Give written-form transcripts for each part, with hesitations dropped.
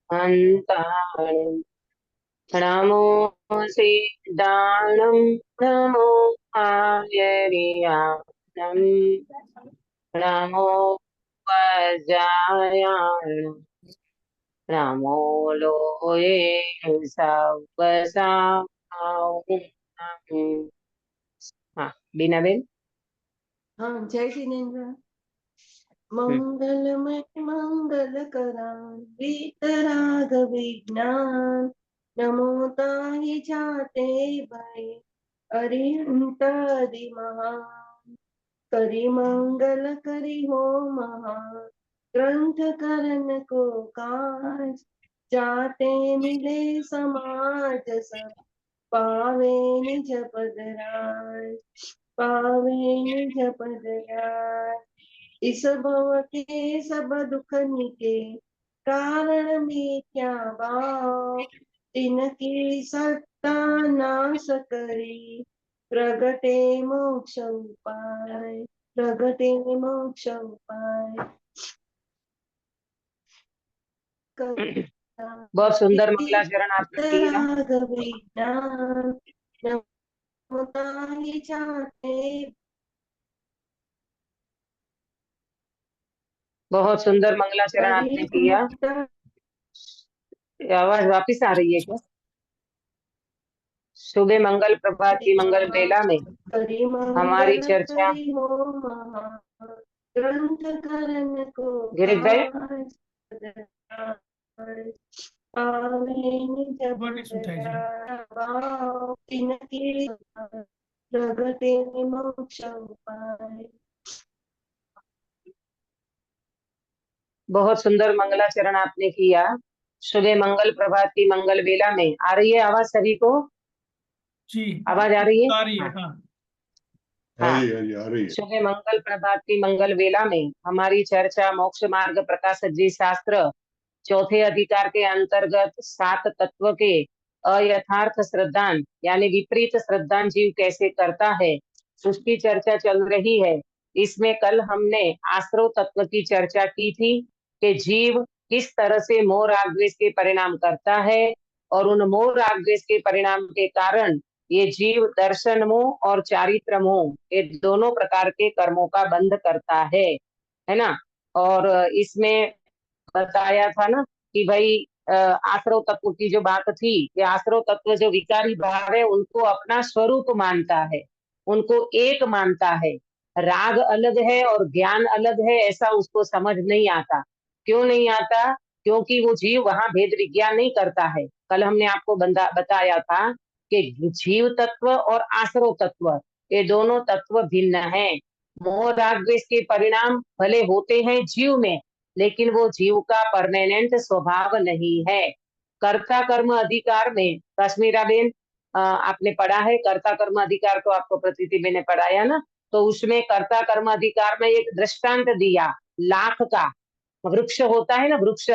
हन्ताणि नमोऽसि दानं नमो आर्यरियाणं नमो वज्रायाण नमो लोये सवसां। हाँ बीना बेन। हाँ, जय जिनेन्द्र। मंगलमय मंगल करा वीतराग विज्ञान नमो ताहि जाते भय अरिहंत आदि महान करि मंगल करि हो महान ग्रंथ करण को काज जाते मिले समाज सब पावे निज पद राज पावे निज पद राज इस भव के सब दुख मिटे कारण में क्या भाव तिनकी सत्ता नाश करी प्रगटे मोक्ष उपाय प्रगटे मोक्ष उपाय बहुत सुंदर मंगलाचरण आपने किया। राग विज्ञान नमोताहि जाते बहुत सुंदर मंगलाचरण आपने किया। आवाज वापिस आ रही है क्या? सुबह मंगल प्रभात की मंगल बेला में हमारी मंगल चर्चा। करी हो ग्रंथ करण को गिरीश भाई पावे निज तिनके प्रगटे मोक्ष उपाय। बहुत सुंदर मंगलाचरण आपने किया। सुबह मंगल प्रभात की मंगल बेला में आ रही है आवाज सभी को? जी आवाज आ रही है? आ रही है। हाँ हाँ आ रही है। सुबह मंगल प्रभात की मंगल बेला में हमारी चर्चा मोक्ष मार्ग प्रकाश जी शास्त्र चौथे अधिकार के अंतर्गत 7 तत्व के अयथार्थ श्रद्धान यानी विपरीत श्रद्धान जीव कैसे करता है उसकी चर्चा चल रही है। इसमें कल हमने आश्रव तत्व की चर्चा की थी कि जीव किस तरह से मोह राग द्वेष के परिणाम करता है और उन मोह राग द्वेष के परिणाम के कारण ये जीव दर्शन मोह और चारित्र मोह ये दोनों प्रकार के कर्मों का बंध करता है ना। और इसमें बताया था ना कि भाई आश्रव तत्व की जो बात थी कि आश्रव तत्व जो विकारी भाव है उनको अपना स्वरूप मानता है, उनको एक मानता है। राग अलग है और ज्ञान अलग है ऐसा उसको समझ नहीं आता। क्यों नहीं आता? क्योंकि वो जीव वहां भेद विज्ञान नहीं करता है। कल हमने आपको बताया था कि जीव तत्व और आश्रव तत्व ये दोनों तत्व भिन्न हैं। मोह राग द्वेष के परिणाम भले होते हैं जीव में लेकिन वो जीव का परमानेंट स्वभाव नहीं है। कर्ता कर्म अधिकार में कश्मीरा बेन आपने पढ़ा है कर्ता कर्म अधिकार तो आपको प्रतीति बेन ने पढ़ाया ना। तो उसमें कर्ता कर्म अधिकार में एक दृष्टांत दिया लाख का। वृक्ष होता है ना वृक्ष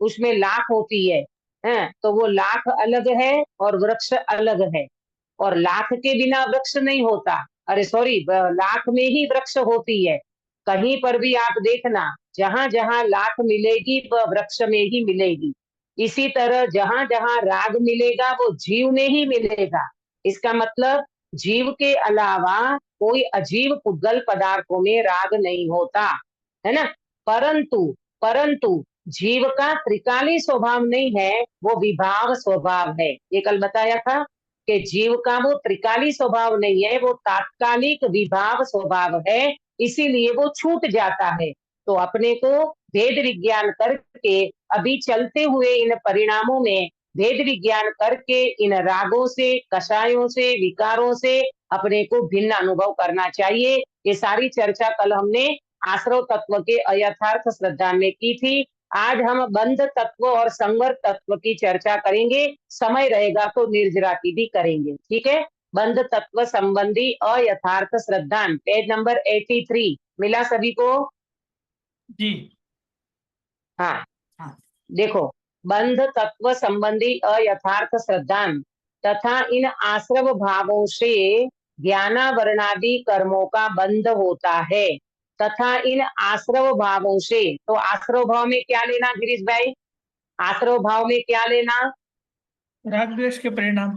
उसमें लाख होती है तो वो लाख अलग है और वृक्ष अलग है और लाख के बिना वृक्ष नहीं होता। अरे सॉरी लाख में ही वृक्ष होती है। कहीं पर भी आप देखना जहां जहां लाख मिलेगी वह वृक्ष में ही मिलेगी। इसी तरह जहां जहां राग मिलेगा वो जीव में ही मिलेगा। इसका मतलब जीव के अलावा कोई अजीव पुद्गल पदार्थों में राग नहीं होता है ना। परंतु परंतु जीव का त्रिकाली स्वभाव नहीं है वो विभाव स्वभाव है। ये कल बताया था कि जीव का वो त्रिकाली स्वभाव नहीं है वो तात्कालिक विभाव स्वभाव है इसीलिए वो छूट जाता है। तो अपने को भेद विज्ञान करके अभी चलते हुए इन परिणामों में भेद विज्ञान करके इन रागों से कषायों से विकारों से अपने को भिन्न अनुभव करना चाहिए। ये सारी चर्चा कल हमने आश्रव तत्व के अयथार्थ श्रद्धा में की थी। आज हम बंध तत्व और संवर तत्व की चर्चा करेंगे। समय रहेगा तो निर्जरा की भी करेंगे। ठीक है। बंध तत्व संबंधी अयथार्थ श्रद्धान पेज नंबर 83 मिला सभी को? जी हाँ देखो बंध तत्व संबंधी अयथार्थ श्रद्धान तथा इन आश्रव भावों से ज्ञानावरणादि कर्मों का बंध होता है तथा इन आश्रव भावों से। तो आश्रव भाव में क्या लेना गिरीश भाई? आश्रव भाव में क्या लेना? राग द्वेष के परिणाम।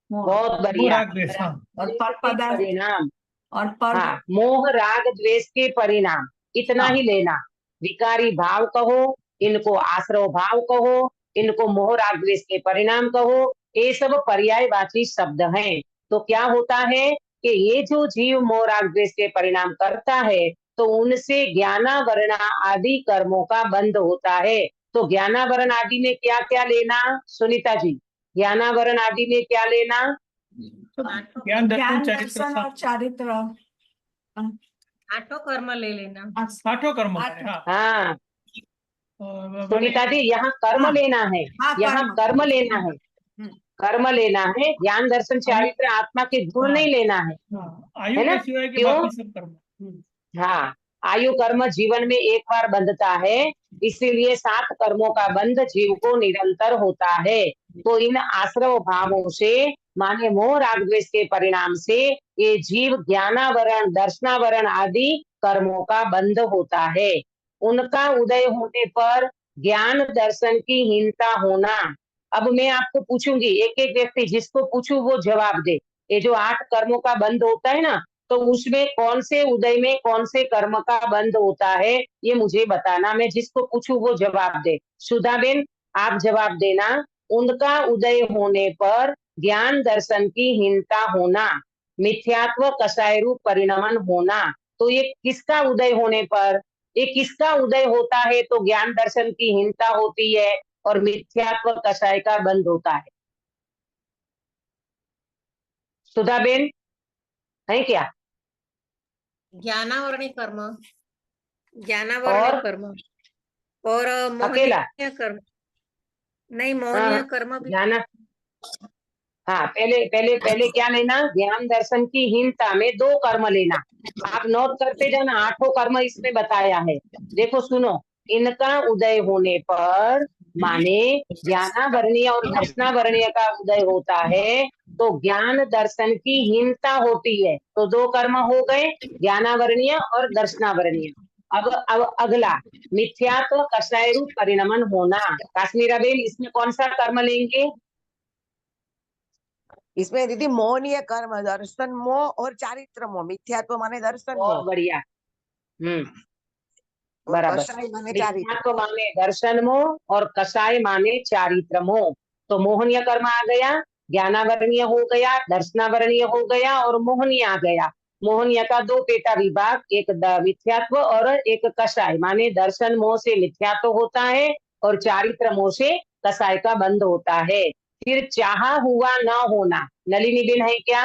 बहुत मोह बढ़िया। राग द्वेष, हाँ। और द्वेष पर के पदार्थ परिणाम, और पर हाँ, मोह राग द्वेष के परिणाम, इतना हाँ। ही लेना। विकारी भाव कहो, इनको आश्रव भाव कहो, इनको मोह राग द्वेष के परिणाम कहो, ये सब पर्यायवाची शब्द हैं। तो क्या होता है कि ये जो जीव मोह राग द्वेष के परिणाम करता है, तो उनसे ज्ञानावरण आदि कर्मों का बंध होता है। तो ज्ञानावरण आदि में क्या क्या लेना, सुनीता जी? ज्ञानावरण आदि में क्या लेना? ज्ञान ज्ञान दर्शन दर्शन चरित्र और चारित्र। आठों कर्म ले लेना। आठों कर्म करे, हाँ। हाँ और सुनीता जी, यहाँ कर्म हाँ, लेना है, हाँ, यहाँ कर्म। कर्म लेना है, हम्म। कर्म लेना है। ज्ञान दर्शन चारित्र आत्मा के गुण हाँ। नहीं लेना है, हाँ, आयु है ना? के सिवाय के क्यों? बाकी सब कर्म। हाँ, आयु कर्म जीवन में एक बार बंधता है, इसीलिए 7 कर्मों का बंध जीव को निरंतर होता है। तो इन आश्रव भावों से, माने मोह राग द्वेष के परिणाम से, ये जीव ज्ञानावरण दर्शनावरण आदि कर्मों का बंध होता है। उनका उदय होने पर ज्ञान दर्शन की हीनता होना। अब मैं आपको पूछूंगी, एक एक व्यक्ति जिसको पूछूं वो जवाब दे। ये जो 8 कर्मों का बंध होता है ना, तो उसमें कौन से उदय में कौन से कर्म का बंध होता है, ये मुझे बताना। मैं जिसको पूछूं वो जवाब दे। सुधा बेन, आप जवाब देना। उनका उदय होने पर ज्ञान दर्शन की हीनता होना, मिथ्यात्व कषाय रूप परिणमन होना। तो ये किसका उदय होने पर, ये किसका उदय होता है तो ज्ञान दर्शन की हीनता होती है और मिथ्यात्व कषाय का बंध होता है? सुधा बेन है क्या? ज्ञानावरणी कर्म, ज्ञानावरणी कर्म और अकेला? मोहनीय कर्म नहीं, मोहनीय कर्म भी। ज्ञान, हाँ, पहले पहले पहले क्या लेना? ज्ञान दर्शन की हीनता में 2 कर्म लेना। आप नोट करते जाना, 8 कर्म इसमें बताया है। देखो सुनो, इनका उदय होने पर, माने ज्ञानावरणीय और दर्शनावरणीय का उदय होता है, तो ज्ञान दर्शन की हीनता होती है। तो 2 कर्म हो गए, ज्ञानावरणीय और दर्शनावरणीय। अब अगला, मिथ्यात्व कषाय रूप परिणमन होना। काश्मीरा बेन, इसमें कौन सा कर्म लेंगे? इसमें दीदी मोहनीय कर्म, दर्शन मोह और चारित्र मोह। मिथ्यात्व माने दर्शन मोह बहुत बढ़िया। और बराबर। कषाय माने चारित्र। मिथ्यात्व माने दर्शन मोह और कषाय माने चारित्र मोह। तो मोहनीय कर्म आ गया, ज्ञानावरणीय हो गया, दर्शनावरणीय हो गया और मोहनीय आ गया। मोहनीय का 2 पेटा विभाग, एक मिथ्यात्व और एक कषाय, माने दर्शन मोह से मिथ्यात्व होता है और चारित्र मोह से कषाय का बंध होता है। फिर चाहा हुआ न होना, नलिनी बेन है क्या?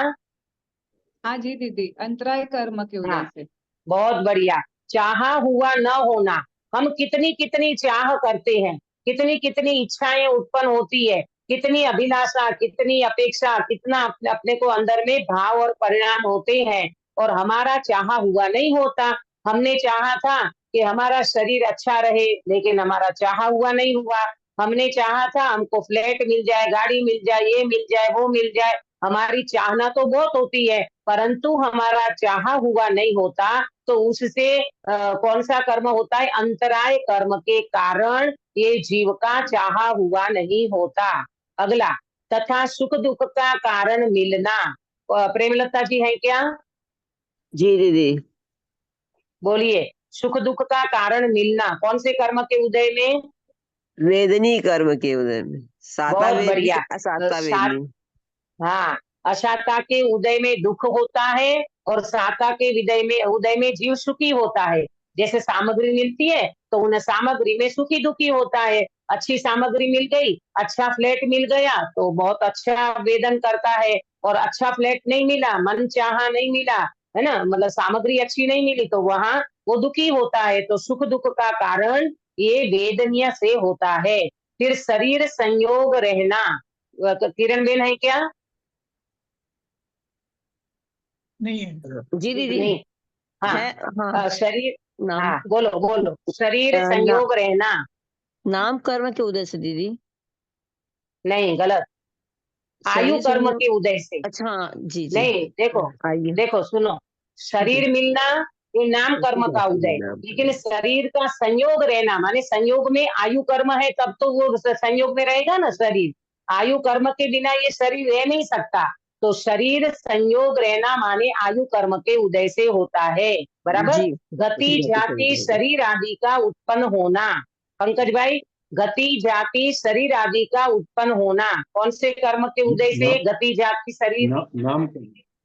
हाँ जी दीदी, अंतराय कर्म के उदय हाँ, से। बहुत बढ़िया। चाहा हुआ न होना, हम कितनी कितनी चाह करते हैं, कितनी कितनी इच्छाएं उत्पन्न होती है, कितनी अभिलाषा, कितनी अपेक्षा, कितना अपने को अंदर में भाव और परिणाम होते हैं, और हमारा चाहा हुआ नहीं होता। हमने चाहा था कि हमारा शरीर अच्छा रहे, लेकिन हमारा चाहा हुआ नहीं हुआ। हमने चाहा था हमको फ्लैट मिल जाए, गाड़ी मिल जाए, ये मिल जाए, वो मिल जाए। हमारी चाहना तो बहुत होती है, परंतु हमारा चाहा हुआ नहीं होता। तो उससे कौन सा कर्म होता है? अंतराय कर्म के कारण ये जीव का चाहा हुआ नहीं होता। अगला, तथा सुख दुख का कारण मिलना। प्रेमलता जी है क्या? जी दीदी। बोलिए। सुख दुख का कारण मिलना कौन से कर्म के उदय में? वेदनी कर्म के उदय में। साता बहुत वेदनी, बढ़िया। असाता सात, वेदनी। हाँ, असाता के उदय में दुख होता है और साता के उदय में जीव सुखी होता है। जैसे सामग्री मिलती है तो उन सामग्री में सुखी दुखी होता है। अच्छी सामग्री मिल गई, अच्छा फ्लैट मिल गया तो बहुत अच्छा वेदन करता है, और अच्छा फ्लैट नहीं मिला, मन चाहा नहीं मिला, है ना, मतलब सामग्री अच्छी नहीं मिली, तो वहां वो दुखी होता है। तो सुख दुख का कारण ये वेदनीय से होता है। फिर शरीर संयोग रहना। किरण बेन है क्या? नहीं है। जी दीदी नहीं, हाँ, है। हाँ, शरीर, नाम हाँ बोलो बोलो। शरीर संयोग रहना। नाम कर्म के उदय से दीदी। नहीं, गलत। आयु शरीर कर्म संयोग। के उदय से। अच्छा हाँ, जी जी। नहीं, देखो आइए। देखो सुनो, शरीर मिलना ये नाम कर्म का उदय। लेकिन शरीर का संयोग रहना माने संयोग में आयु कर्म है, तब तो वो संयोग में रहेगा ना शरीर। आयु कर्म के बिना ये शरीर रह नहीं सकता। तो शरीर संयोग रहना माने आयु कर्म के उदय से होता है, बराबर। जी गति जाति शरीर आदि का उत्पन्न होना, पंकज भाई, गति जाति शरीर आदि का उत्पन्न होना कौन से कर्म के उदय से? गति जाति शरीर,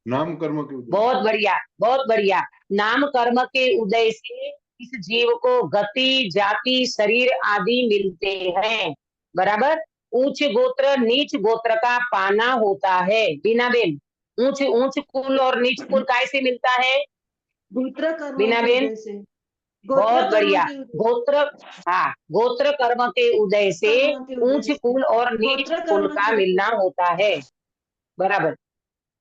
नाम कर्म के उदय। बहुत बढ़िया, बहुत बढ़िया। नाम कर्म के उदय से इस जीव को गति जाति शरीर आदि मिलते हैं, बराबर। ऊंच गोत्र नीच गोत्र का पाना होता है। बीना बेन, ऊंच ऊंच कुल और नीच कुल कैसे मिलता है? गोत्र कर्म बीना के बेन, उदय से। बहुत गोत्र कर्म बढ़िया। के उदय- गोत्र, हाँ, गोत्र कर्म के उदय से कर्म के उदय ऊंच से। कुल और नीच गोत्र कुल कर्म का के- मिलना होता है, बराबर।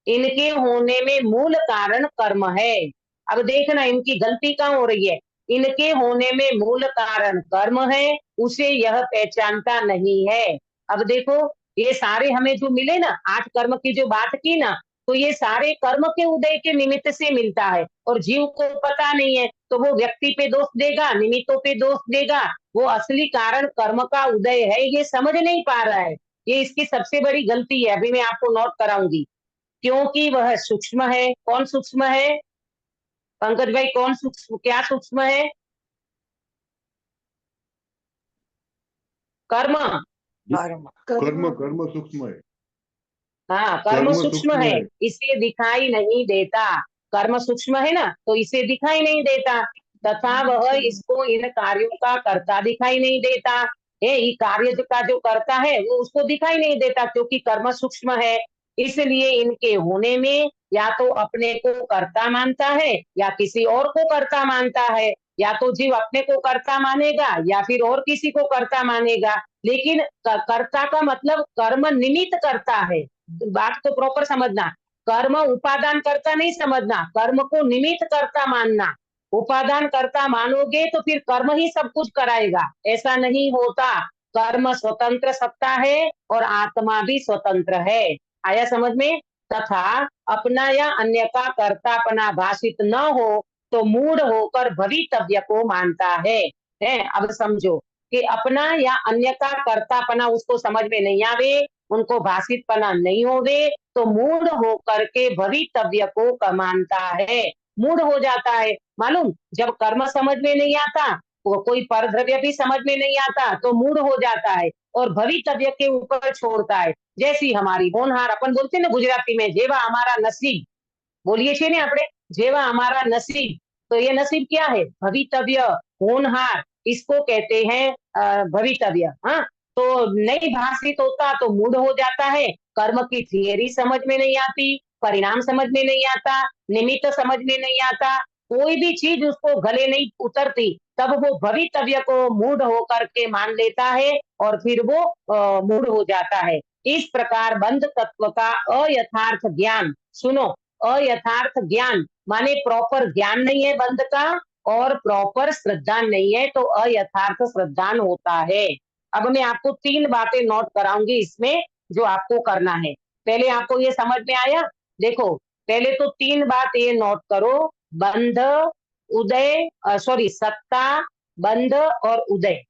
इनके होने में मूल कारण कर्म है। अब देखना इनकी गलती कहाँ हो रही है। इनके होने में मूल कारण कर्म है, उसे यह पहचानता नहीं है। अब देखो, ये सारे हमें जो मिले ना, 8 कर्म की जो बात की ना, तो ये सारे कर्म के उदय के निमित्त से मिलता है, और जीव को पता नहीं है, तो वो व्यक्ति पे दोष देगा, निमित्तों पे दोष देगा। वो असली कारण कर्म का उदय है, ये समझ नहीं पा रहा है। ये इसकी सबसे बड़ी गलती है। अभी मैं आपको नोट कराऊंगी, क्योंकि वह सूक्ष्म है। कौन सूक्ष्म है पंकज भाई? कौन सूक्ष्म, क्या सूक्ष्म है? कर्म। कर्म सूक्ष्म है। हाँ, कर्म कर्म सूक्ष्म सूक्ष्म है, है। इसे दिखाई नहीं देता। कर्म सूक्ष्म है ना, तो इसे दिखाई नहीं देता, तथा वह इसको इन कार्यों का कर्ता दिखाई नहीं देता है। ये कार्य का जो करता है वो उसको दिखाई नहीं देता, क्योंकि कर्म सूक्ष्म है। इसलिए इनके होने में या तो अपने को कर्ता मानता है या किसी और को कर्ता मानता है। या तो जीव अपने को कर्ता मानेगा या फिर और किसी को कर्ता मानेगा। लेकिन कर्ता का मतलब कर्म निमित्त करता है। बात को प्रॉपर समझना। कर्म उपादान करता नहीं समझना, कर्म को निमित्त करता मानना। उपादान करता मानोगे तो फिर कर्म ही सब कुछ कराएगा, ऐसा नहीं होता। कर्म स्वतंत्र सत्ता है और आत्मा भी स्वतंत्र है। आया समझ में? तथा अपना या अन्य का कर्तापना भाषित न हो तो मूढ़ होकर भवितव्य को मानता है। अब समझो कि अपना या अन्य का कर्तापना उसको समझ में नहीं आवे, उनको भाषितपना नहीं होवे, तो मूढ़ होकर के भवितव्य को मानता है। मूढ़ हो जाता है, मालूम, जब कर्म समझ में नहीं आता, कोई परद्रव्य भी समझ में नहीं आता, तो मूढ़ हो जाता है और भवितव्य के ऊपर छोड़ता है। जैसी हमारी होनहार, अपन बोलते ना गुजराती में, जेवा हमारा नसीब, बोलिए छे ने आपने, जेवा हमारा नसीब। तो ये नसीब क्या है? भवितव्य, होनहार, इसको कहते हैं भवितव्य। हाँ, तो नहीं भाषित होता तो मूढ़ हो जाता है। कर्म की थियरी समझ में नहीं आती, परिणाम समझ में नहीं आता, निमित्त समझ में नहीं आता, कोई भी चीज उसको गले नहीं उतरती, तब वो भवितव्य को मूढ़ होकर के मान लेता है और फिर वो मूढ़ हो जाता है। इस प्रकार बंध तत्व का अयथार्थ ज्ञान, सुनो, अयथार्थ ज्ञान माने प्रॉपर ज्ञान नहीं है बंध का, और प्रॉपर श्रद्धा नहीं है, तो अयथार्थ श्रद्धान होता है। अब मैं आपको 3 बातें नोट कराऊंगी इसमें, जो आपको करना है। पहले आपको ये समझ में आया? देखो, पहले तो 3 बात ये नोट करो, बंध, उदय, सॉरी, सत्ता, बंध और उदय।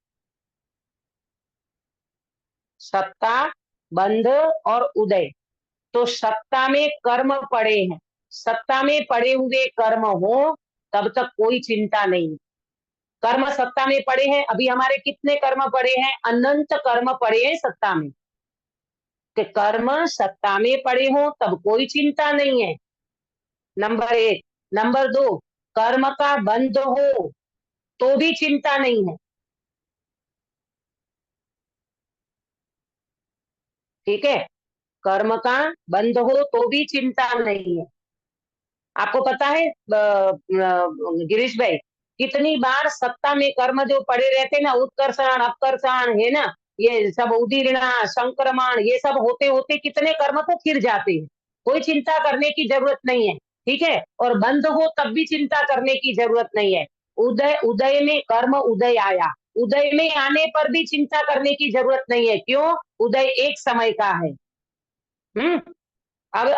सत्ता, बंध और उदय। तो सत्ता में कर्म पड़े हैं, सत्ता में पड़े हुए कर्म हो तब तक कोई चिंता नहीं। कर्म सत्ता में पड़े हैं, अभी हमारे कितने कर्म पड़े हैं? अनंत कर्म पड़े हैं सत्ता में। कि कर्म सत्ता में पड़े हो तब कोई चिंता नहीं है, नंबर 1। नंबर 2, कर्म का बंध हो तो भी चिंता नहीं है। ठीक है, कर्म का बंध हो तो भी चिंता नहीं है। आपको पता है गिरीश भाई, कितनी बार सत्ता में कर्म जो पड़े रहते ना, उत्कर्षण अपकर्षण है ना, ये सब उदीर्णा संक्रमण, ये सब होते होते कितने कर्म तो फिर जाते हैं, कोई चिंता करने की जरूरत नहीं है। ठीक है, और बंद हो तब भी चिंता करने की जरूरत नहीं है। उदय, उदय में कर्म उदय आया, उदय में आने पर भी चिंता करने की जरूरत नहीं है। क्यों? उदय एक समय का है।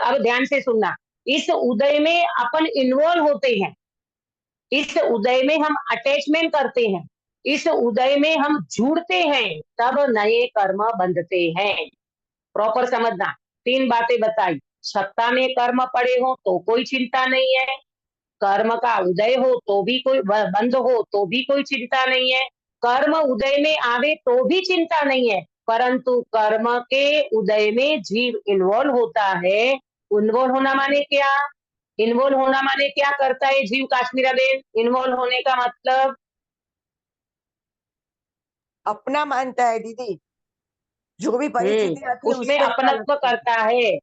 अब ध्यान से सुनना, इस उदय में अपन इन्वॉल्व होते हैं। इस उदय में हम अटैचमेंट करते हैं, इस उदय में हम जुड़ते हैं, तब नए कर्म बंधते हैं। प्रॉपर समझना। 3 बातें बताई। सत्ता में कर्म पड़े हो तो कोई चिंता नहीं है, कर्म का उदय हो तो भी कोई बंद हो तो भी कोई चिंता नहीं है, कर्म उदय में आवे तो भी चिंता नहीं है, परंतु कर्म के उदय में जीव इन्वॉल्व होता है। इन्वॉल्व होना माने क्या? इन्वॉल्व होना माने क्या करता है जीव काश्मीरा बेन? इन्वॉल्व होने का मतलब अपना मानता है दीदी, जो भी परिस्थिति आती है उसमें उसमें अपनत्व करता है,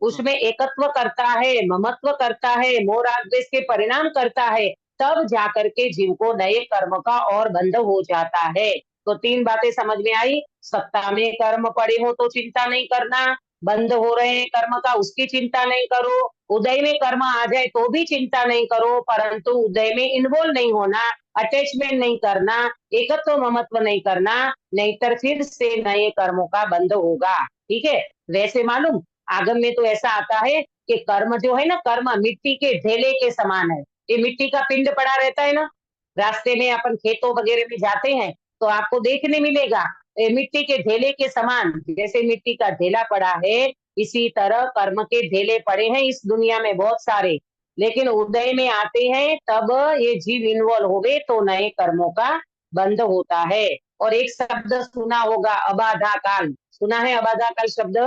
उसमें एकत्व करता है, ममत्व करता है, मोह राग द्वेष के परिणाम करता है, तब जाकर के जीव को नए कर्म का और बंध हो जाता है। तो 3 बातें समझ में आई। सत्ता में कर्म पड़े हो तो चिंता नहीं करना, बंद हो रहे हैं कर्म का उसकी चिंता नहीं करो, उदय में कर्म आ जाए तो भी चिंता नहीं करो, परंतु उदय में इन्वॉल्व नहीं होना, अटैचमेंट नहीं करना, एकत्व ममत्व नहीं करना, नहीं फिर से नए कर्मों का बंध होगा। ठीक है। वैसे मालूम आगम में तो ऐसा आता है कि कर्म जो है ना, कर्म मिट्टी के ढेले के समान है। ये मिट्टी का पिंड पड़ा रहता है ना, रास्ते में अपन खेतों वगैरह में जाते हैं तो आपको देखने मिलेगा मिट्टी के ढेले के समान, जैसे मिट्टी का ढेला पड़ा है, इसी तरह कर्म के ढेले पड़े हैं इस दुनिया में बहुत सारे, लेकिन उदय में आते हैं तब ये जीव इन्वॉल्व हो गए तो नए कर्मों का बंध होता है। और एक शब्द सुना होगा, अबाधा काल। सुना है अबाधा काल शब्द?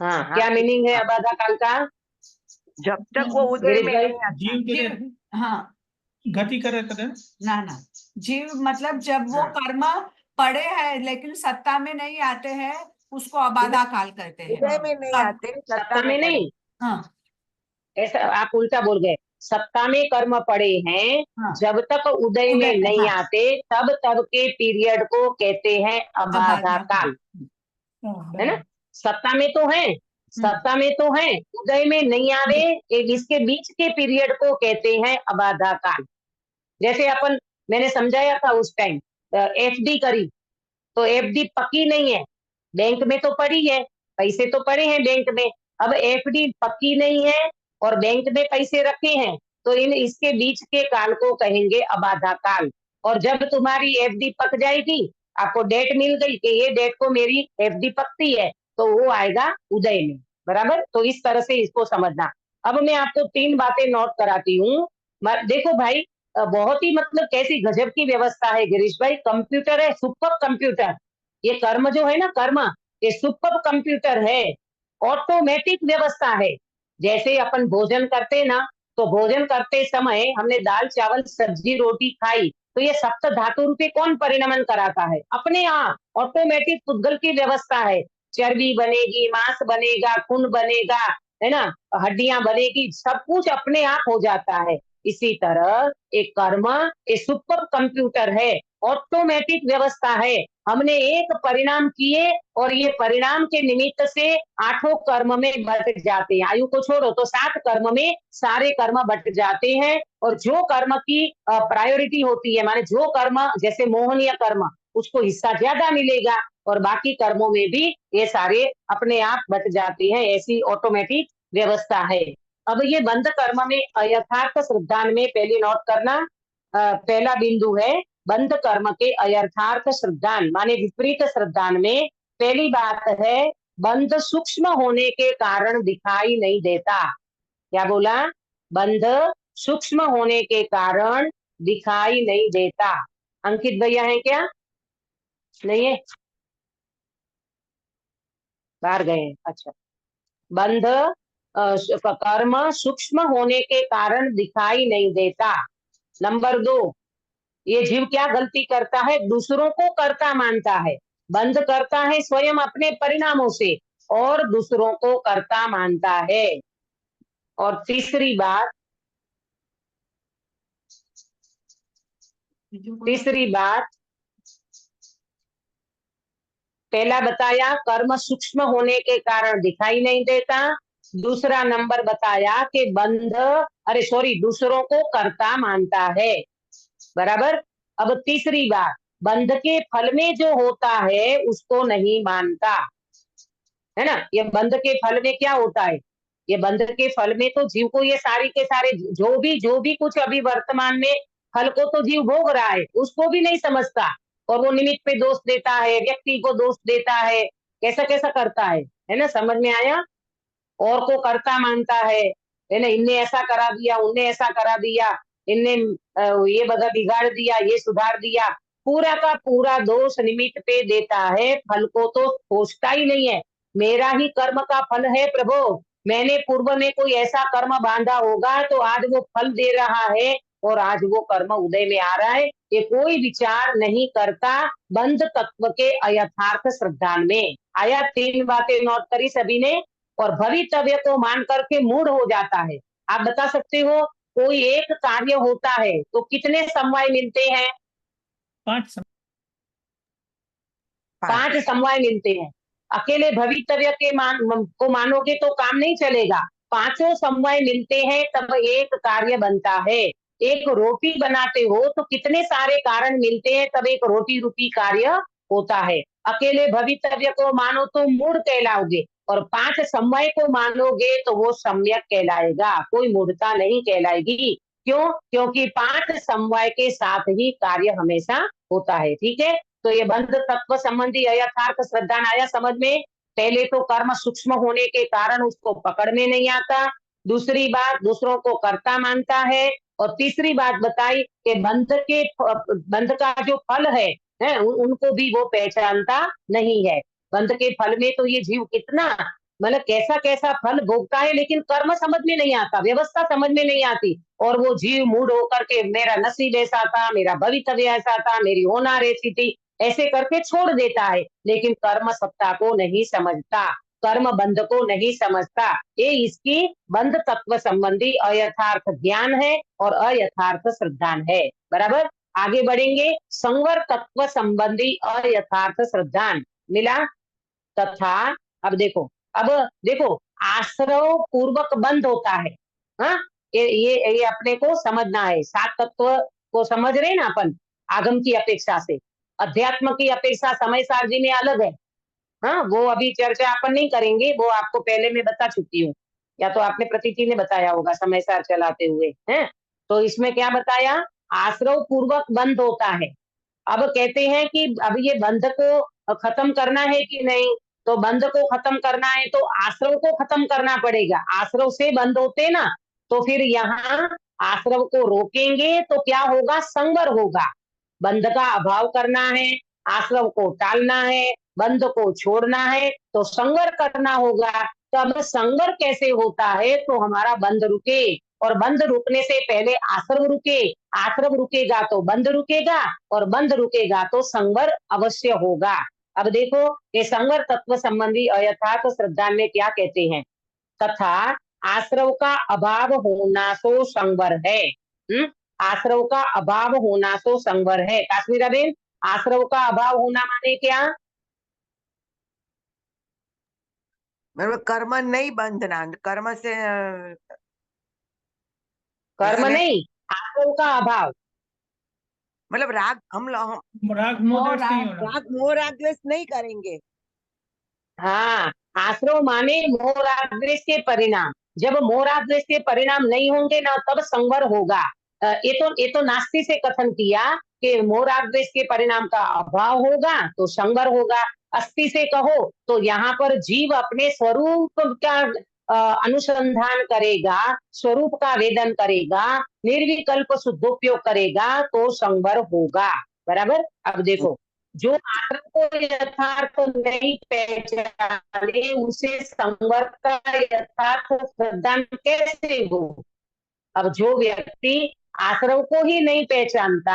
हाँ, क्या मीनिंग है अबाधा काल का? जब तक वो उदय गिरीश में भाई? नहीं आता। जीव के लिए हाँ गति करे कहते हैं। ना जीव मतलब जब वो हाँ। कर्म पड़े हैं लेकिन सत्ता में नहीं आते हैं, उसको अबाधा काल कहते हैं। उदय में नहीं तब- आते, सत्ता में पड़े। नहीं, हाँ ऐसा आप उल्टा बोल गए। सत्ता में कर्म पड़े हैं, हाँ जब तक उदय में उदय में, नहीं हाँ। आते तब के पीरियड को कहते हैं अबाधा अबाधा काल, हाँ, है ना। सत्ता में तो है, सत्ता में तो है, उदय में नहीं आवे, इसके बीच के पीरियड को कहते हैं अबाधा काल। जैसे अपन, मैंने समझाया था उस टाइम, एफडी करी तो एफडी पक्की नहीं है, बैंक में तो पड़ी है, पैसे तो पड़े हैं बैंक में, अब एफडी पक्की नहीं है और बैंक में पैसे रखे हैं, तो इन इसके बीच के काल को कहेंगे अबाधा काल। और जब तुम्हारी एफडी पक जाएगी, आपको डेट मिल गई कि ये डेट को मेरी एफडी पकती है, तो वो आएगा उदय में। बराबर? तो इस तरह से इसको समझना। अब मैं आपको 3 बातें नोट कराती हूँ। देखो भाई, बहुत ही मतलब कैसी गजब की व्यवस्था है गिरीश भाई। कंप्यूटर है, सुपर कंप्यूटर। ये कर्म जो है ना, कर्म, ये सुपर कंप्यूटर है, ऑटोमेटिक व्यवस्था है। जैसे अपन भोजन करते ना, तो भोजन करते समय हमने दाल चावल सब्जी रोटी खाई, तो ये सप्त धातु रूपे कौन परिणमन कराता है? अपने आप ऑटोमेटिक पुद्गल की व्यवस्था है। चर्बी बनेगी, मांस बनेगा, खून बनेगा, है ना, हड्डियां बनेगी, सब कुछ अपने आप हो जाता है। इसी तरह एक कर्म एक सुपर कंप्यूटर है, ऑटोमेटिक व्यवस्था है। हमने एक परिणाम किए और ये परिणाम के निमित्त से 8 कर्म में बट जाते हैं। आयु को छोड़ो तो 7 कर्म में सारे कर्म बट जाते हैं। और जो कर्म की प्रायोरिटी होती है, माने जो कर्म जैसे मोहनीय कर्म, उसको हिस्सा ज्यादा मिलेगा, और बाकी कर्मों में भी ये सारे अपने आप बट जाते हैं। ऐसी ऑटोमेटिक व्यवस्था है। अब ये बंध कर्म में अयथार्थ श्रद्धान में पहले नोट करना, पहला बिंदु है बंध कर्म के अयथार्थ श्रद्धान माने विपरीत श्रद्धान में। पहली बात है, बंध सूक्ष्म होने के कारण दिखाई नहीं देता। क्या बोला? बंध सूक्ष्म होने के कारण दिखाई नहीं देता। अंकित भैया है क्या? नहीं है, बाहर गए। अच्छा, बंध कर्म सूक्ष्म होने के कारण दिखाई नहीं देता। नंबर 2, ये जीव क्या गलती करता है? दूसरों को कर्ता मानता है। बंध करता है स्वयं अपने परिणामों से और दूसरों को कर्ता मानता है। और तीसरी बात, पहला बताया कर्म सूक्ष्म होने के कारण दिखाई नहीं देता। दूसरा नंबर बताया कि बंध, अरे सॉरी, दूसरों को कर्ता मानता है। बराबर? अब तीसरी बात, बंध के फल में जो होता है उसको नहीं मानता, है ना। ये बंध के फल में क्या होता है? ये बंध के फल में तो जीव को ये सारी के सारे जो भी कुछ अभी वर्तमान में फल को तो जीव भोग रहा है, उसको भी नहीं समझता और वो निमित्त पे दोष देता है, व्यक्ति को दोष देता है, कैसा कैसा करता है ना, समझ में आया? और को कर्ता मानता है ना, इनने ऐसा करा दिया, उनने ऐसा करा दिया, इनने ये बगा बिगाड़ दिया, ये सुधार दिया, पूरा का पूरा दोष निमित्त पे देता है, फल को तो सोचता ही नहीं है। मेरा ही कर्म का फल है प्रभु, मैंने पूर्व में कोई ऐसा कर्म बांधा होगा तो आज वो फल दे रहा है और आज वो कर्म उदय में आ रहा है, ये कोई विचार नहीं करता बंध तत्व के अयथार्थ श्रद्धा में। आया 3 बातें नोट करी सभी ने, और भवितव्य को मान करके मूढ़ हो जाता है। आप बता सकते हो कोई एक कार्य होता है तो कितने समवाय मिलते हैं? 5 समवाय मिलते हैं। अकेले भवितव्य के को मानोगे तो काम नहीं चलेगा, 5 समवाय मिलते हैं तब एक कार्य बनता है। एक रोटी बनाते हो तो कितने सारे कारण मिलते हैं तब एक रोटी रूपी कार्य होता है। अकेले भवितव्य को मानो तो मूढ़ कहलाओगे और 5 समवाय को मानोगे तो वो सम्यक कहलाएगा, कोई मूढ़ता नहीं कहलाएगी। क्यों? क्योंकि 5 समवाय के साथ ही कार्य हमेशा होता है। ठीक है, तो ये बंध तत्व संबंधी अयथार्थ श्रद्धा आया समझ में। पहले तो कर्म सूक्ष्म होने के कारण उसको पकड़ में नहीं आता, दूसरी बात दूसरों को कर्ता मानता है, और तीसरी बात बताई कि बंध का जो फल है उनको भी वो पहचानता नहीं है। बंध के फल में तो ये जीव कितना मतलब कैसा कैसा फल भोगता है, लेकिन कर्म समझ में नहीं आता, व्यवस्था समझ में नहीं आती, और वो जीव मूड होकर के मेरा नसीब ऐसा था, मेरा भवितव्य ऐसा था, मेरी होनार ऐसी थी, ऐसे करके छोड़ देता है, लेकिन कर्म सत्ता को नहीं समझता, कर्म बंध को नहीं समझता। ये इसकी बंध तत्व संबंधी अयथार्थ ज्ञान है और अयथार्थ श्रद्धा है। बराबर, आगे बढ़ेंगे। संवर तत्व संबंधी अयथार्थ श्रद्धा मिला। तथा अब देखो आश्रव पूर्वक बंध होता है। हाँ, ये अपने को समझना है। 7 तत्व को समझ रहे ना अपन, आगम की अपेक्षा से, अध्यात्म की अपेक्षा समय सारणी में अलग है। हाँ, वो अभी चर्चा अपन नहीं करेंगे, वो आपको पहले मैं बता चुकी हूँ, या तो आपने प्रतीति ने बताया होगा समय सार चलाते हुए हैं। तो इसमें क्या बताया? आश्रव पूर्वक बंध होता है। अब कहते हैं कि अब ये बंध को खत्म करना है कि नहीं, तो बंध को खत्म करना है तो आश्रव को खत्म करना पड़ेगा। आश्रव से बंध होते ना, तो फिर यहाँ आश्रव को रोकेंगे तो क्या होगा? संवर होगा। बंध का अभाव करना है, आश्रव को टालना है, बंध को छोड़ना है, तो संवर करना होगा। तब संवर कैसे होता है? तो हमारा बंध रुके, और बंध रुकने से पहले आश्रव रुके, आश्रव रुकेगा तो बंध रुकेगा, और बंध रुकेगा तो संवर अवश्य होगा। अब देखो ये संवर तत्व संबंधी अयथार्थ श्रद्धा में क्या कहते हैं? तथा आश्रव का अभाव होना तो संवर है। आश्रव का अभाव होना तो संवर है। काश्मीरा बेन, आश्रव का अभाव होना माने क्या? मतलब कर्म नहीं बंधना, कर्म से कर्म नहीं, आश्रव का अभाव। मतलब राग राग मोह द्वेष नहीं होना। राग मोह राग द्वेष नहीं करेंगे। हाँ, आश्रव माने मोह राग द्वेष के परिणाम। जब मोह राग द्वेष के परिणाम नहीं होंगे ना, तब संवर होगा। ये तो नास्ति से कथन किया कि मोह राग द्वेष के परिणाम का अभाव होगा तो संवर होगा। अस्ति से कहो तो यहाँ पर जीव अपने स्वरूप का अनुसंधान करेगा, स्वरूप का वेदन करेगा, निर्विकल्प शुद्धोपयोग करेगा तो संवर होगा। बराबर। अब देखो, जो आश्रम को यथार्थ नहीं पहचाने उसे संवर का यथार्थ श्रद्धा कैसे हो? अब जो व्यक्ति आश्रव को ही नहीं पहचानता,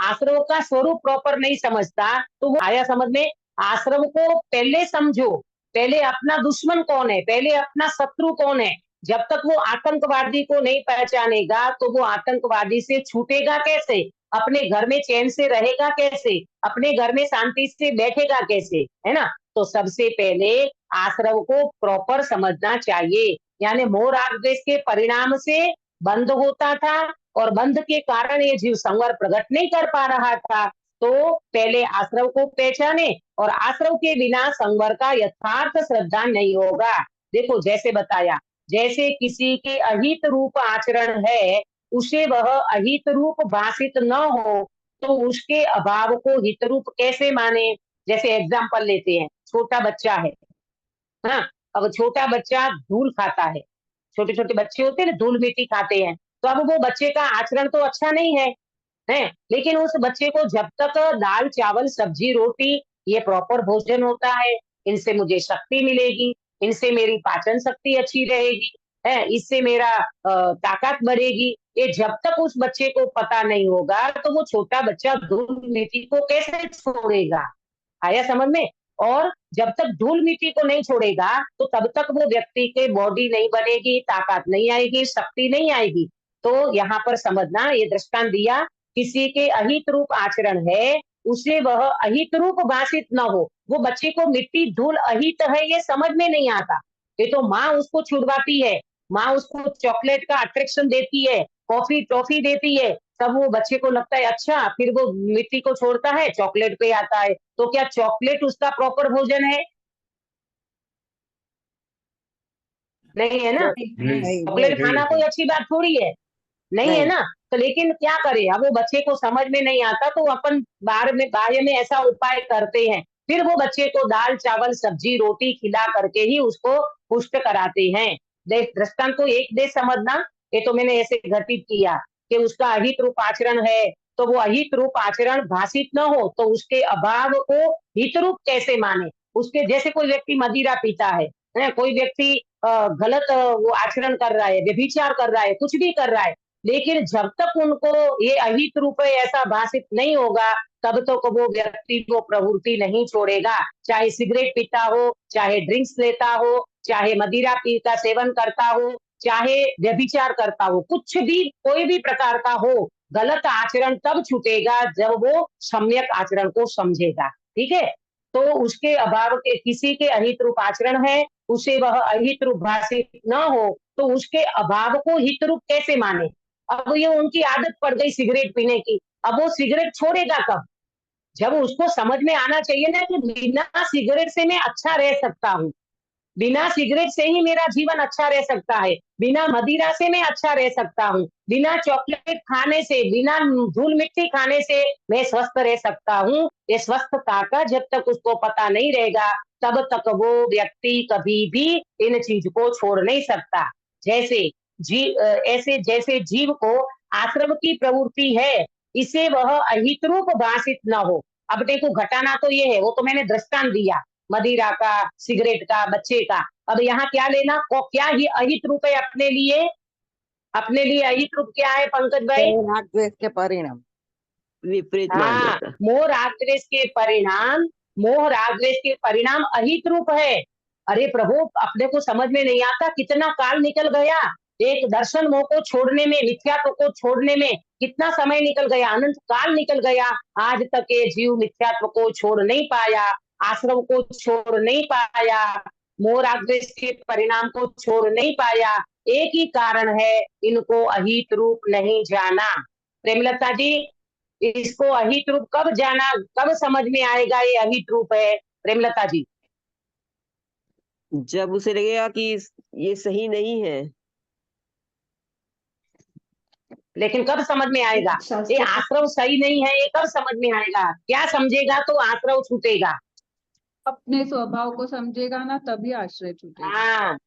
आश्रव का स्वरूप प्रॉपर नहीं समझता, तो वो आया समझ में। आश्रव को पहले समझो, पहले अपना दुश्मन कौन है, पहले अपना शत्रु कौन है। जब तक वो आतंकवादी को नहीं पहचानेगा तो वो आतंकवादी से छूटेगा कैसे, अपने घर में चैन से रहेगा कैसे, अपने घर में शांति से बैठेगा कैसे, है ना। तो सबसे पहले आश्रव को प्रॉपर समझना चाहिए। यानी मोह राग द्वेष के परिणाम से बंध होता था और बंध के कारण ये जीव संवर प्रकट नहीं कर पा रहा था। तो पहले आश्रव को पहचाने, और आश्रव के बिना संवर का यथार्थ श्रद्धा नहीं होगा। देखो जैसे बताया, जैसे किसी के अहित रूप आचरण है, उसे वह अहित रूप भाषित न हो तो उसके अभाव को हित रूप कैसे माने। जैसे एग्जाम्पल लेते हैं, छोटा बच्चा है, हाँ, अब छोटा बच्चा धूल खाता है, छोटे छोटे बच्चे होते हैं ना, धूल मिट्टी खाते हैं, तो अब वो बच्चे का आचरण तो अच्छा नहीं है, लेकिन उस बच्चे को जब तक दाल चावल सब्जी रोटी ये प्रॉपर भोजन होता है, इनसे मुझे शक्ति मिलेगी, इनसे मेरी पाचन शक्ति अच्छी रहेगी, है, इससे मेरा ताकत बढ़ेगी, ये जब तक उस बच्चे को पता नहीं होगा तो वो छोटा बच्चा धूल मिट्टी को कैसे छोड़ेगा। आया समझ में। और जब तक धूल मिट्टी को नहीं छोड़ेगा तो तब तक वो व्यक्ति के बॉडी नहीं बनेगी, ताकत नहीं आएगी, शक्ति नहीं आएगी। तो यहाँ पर समझना, ये दृष्टांत दिया, किसी के अहित रूप आचरण है, उसे वह अहित रूप भाषित न हो। वो बच्चे को मिट्टी धूल अहित है ये समझ में नहीं आता, ये तो माँ उसको छुड़वाती है, माँ उसको चॉकलेट का अट्रैक्शन देती है, कॉफी टॉफी देती है, तब वो बच्चे को लगता है अच्छा, फिर वो मिट्टी को छोड़ता है, चॉकलेट पे आता है। तो क्या चॉकलेट उसका प्रॉपर भोजन है? नहीं है ना। चॉकलेट खाना कोई अच्छी बात थोड़ी है, नहीं है ना। तो लेकिन क्या करे, अब वो बच्चे को समझ में नहीं आता तो अपन बाहर में ऐसा उपाय करते हैं, फिर वो बच्चे को दाल चावल सब्जी रोटी खिला करके ही उसको पुष्ट कराते हैं। दृष्टांत को एक दे समझना, ये तो मैंने ऐसे घटित किया कि उसका अहित रूप आचरण है, तो वो अहित रूप आचरण भाषित न हो तो उसके अभाव को हित रूप कैसे माने। उसके जैसे कोई व्यक्ति मदिरा पीता है, कोई व्यक्ति गलत वो आचरण कर रहा है, व्यभिचार कर रहा है, कुछ भी कर रहा है, लेकिन जब तक उनको ये अहित रूप है ऐसा भाषित नहीं होगा तब तक वो व्यक्ति वो प्रवृत्ति नहीं छोड़ेगा। चाहे सिगरेट पीता हो, चाहे ड्रिंक्स लेता हो, चाहे मदिरा पी का सेवन करता हो, चाहे व्यभिचार करता हो, कुछ भी कोई भी प्रकार का हो, गलत आचरण तब छूटेगा जब वो सम्यक आचरण को समझेगा। ठीक है, तो उसके अभाव के किसी के अहित रूप आचरण है, उसे वह अहित रूप भाषित न हो तो उसके अभाव को हित रूप कैसे माने। अब ये उनकी आदत पड़ गई सिगरेट पीने की, अब वो सिगरेट छोड़ेगा कब, जब उसको समझ में आना चाहिए ना कि बिना सिगरेट से मैं अच्छा रह सकता हूँ, बिना सिगरेट से ही मेरा जीवन अच्छा रह सकता है, बिना मदिरा से मैं अच्छा रह सकता हूँ, बिना चॉकलेट खाने से, बिना धूल मिट्टी खाने से मैं स्वस्थ रह सकता हूँ। ये स्वस्थता का जब तक उसको पता नहीं रहेगा तब तक वो व्यक्ति कभी भी इन चीज को छोड़ नहीं सकता। जैसे ऐसे जैसे जीव को आश्रम की प्रवृत्ति है, इसे वह अहित रूप भाषित न हो। अपने को घटाना तो ये है, वो तो मैंने दृष्टांत दिया मदिरा का, सिगरेट का, बच्चे का। अब यहाँ क्या लेना, क्या ही अहित रूप है अपने लिए, अपने लिए अहित रूप क्या है पंकज भाई? राग द्वेष के परिणाम विपरीत मान हाँ, लेता। मोह राग द्वेष के परिणाम, मोह राग द्वेष के परिणाम अहित रूप है। अरे प्रभु, अपने को समझ में नहीं आता कितना काल निकल गया, एक दर्शन मोह को छोड़ने में, मिथ्यात्व को छोड़ने में कितना समय निकल गया, अनंत काल निकल गया, आज तक ये जीव मिथ्यात्व को छोड़ नहीं पाया, आश्रम को छोड़ नहीं पाया, मोह राग द्वेष के परिणाम को छोड़ नहीं पाया। एक ही कारण है, इनको अहित रूप नहीं जाना। प्रेमलता जी, इसको अहित रूप कब जाना, कब समझ में आएगा ये अहित रूप है प्रेमलता जी? जब उसे लगेगा कि ये सही नहीं है। लेकिन कब समझ में आएगा ये आश्रम सही नहीं है, ये कब समझ में आएगा? क्या समझेगा तो आश्रम छूटेगा? अपने स्वभाव को समझेगा ना, तभी आश्रय छूटेगा। हाँ,